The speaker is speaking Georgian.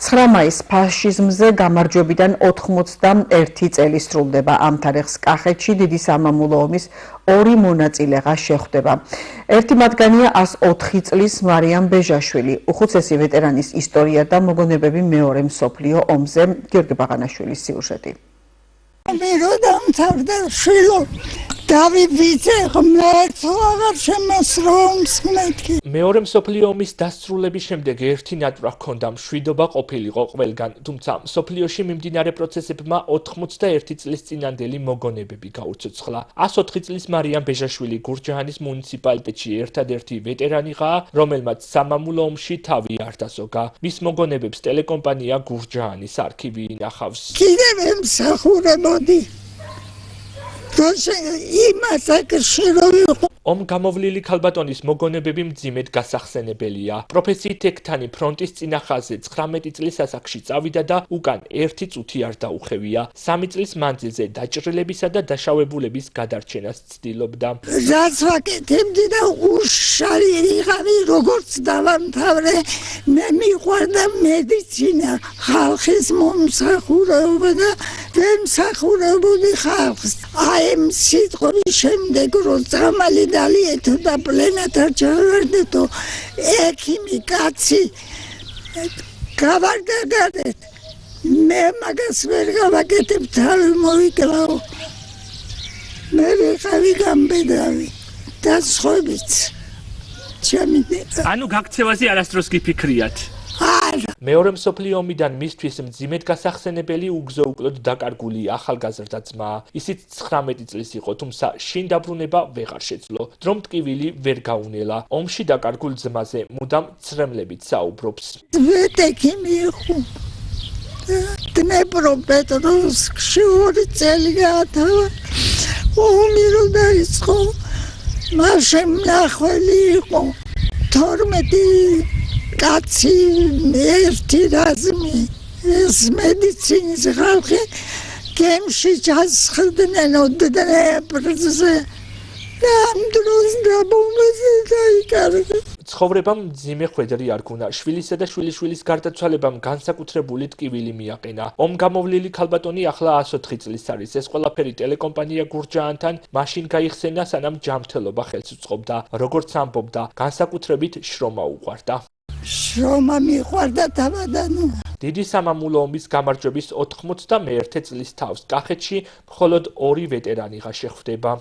9 მაისს ფაშიზმზე გამარჯვებიდან 91 წელი სრულდება. ამ თარიღს კახეთში დიდი სამამულო ომის ორი მონაწილეღა შეხვდება. ერთი მათგანია 104 წლის მარიამ ბეჟაშვილი, უხუცესი ვეტერანის ისტორია და მოგონებები მეორე მსოფლიო ომზე. გიორგი ბაღანაშვილის სიუჟეტი. მე რო დამთავრდა შვილო დავიბიძე ღმერთო აღარ შემოსრომს მეთქი. მეორე მსოფლიო ომის დასრულების შემდეგ ერთი ნატვრა ჰქონდა, მშვიდობა ყოფილიყო ყველგან, თუმცა მსოფლიოში მიმდინარე პროცესებმა 91 წლის წინანდელი მოგონებები გაუცოცხლა. 104 წლის მარიამ ბეჟაშვილი გურჯაანის მუნიციპალიტეტში ერთადერთი ვეტერანიღაა, რომელმაც სამამულო ომში თავი არ დასოგა. მის მოგონებებს ტელეკომპანია გურჯაანის არქივი ინახავს. კიდევ ემსახურებოდი. ომ გამოვლილი ქალბატონის მოგონებები მძიმედ გასახსენებელია. პროფესიით ექთანი ფრონტის წინახაზე 19 წლის ასაკში წავიდა და უკან ერთი წუთი არ დაუხევია. 3 წლის მანძილზე დაჭრილებისა და დაშავებულების გადარჩენას ცდილობდა. რაც ვაკეთებდი და უშარი ვიღავი, როგორც დავამთავრე, მე მიყვარდა მედიცინა, ხალხის მომსახურება და ვემსახურებოდი ხალხს. ამ სიტყვის შემდეგ რომ წამალი დალიეთო და პლენათა ჩავარდეთო ექიმი კაცი გავარდაგადეთ მე მაგას ვერ გავაკეთებ თავი მოვიკლაო მე ვიყავი გამბედავი და სხვებიც ანუ გაქცევაზე არასდროს გიფიქრიათ? მეორე მსოფლიო ომიდან მისთვის მძიმედ გასახსენებელი უგზო-უკლოდ დაკარგული ახალგაზრდა ძმა. ისიც 19 წლის იყო, თუმცა შინ დაბრუნება ვეღარ შეძლო. დრომ ტკივილი ვერ გაუნელა. ომში დაკარგულ ძმაზე მუდამ ცრემლებით საუბრობს. ვეტეკი მიიღო. დნეპროპეტროვსკში 2 წელი გაათავა. ომი რო დაიწყო, მაშინ მნახველი იყო. 12 კაცი ერთი რაზმი ეს მედიცინის ხალხი გემში ჩასხდნენ დნეპრზე და ამ დროს დაბომბაზე დაიკარგა. ცხოვრებამ მძიმე ხვედრი არ გუნა. შვილისა და შვილიშვილის გარდაცვალებამ განსაკუთრებული ტკივილი მიაყენა. ომ გამოვლილი ქალბატონი ახლა 104 წლის არის. ეს ყველაფერი ტელეკომპანია გურჯაანთან მაშინ გაიხსენა, სანამ ჯანმრთელობა ხელს უწყობდა. როგორც ამბობდა, განსაკუთრებით შრომა უყვარდა. შრომა მიყვარდა თავადანო. დიდი სამამულო ომის გამარჯვების 91 წლის თავს კახეთში მხოლოდ 2 ვეტერანიღა შეხვდება.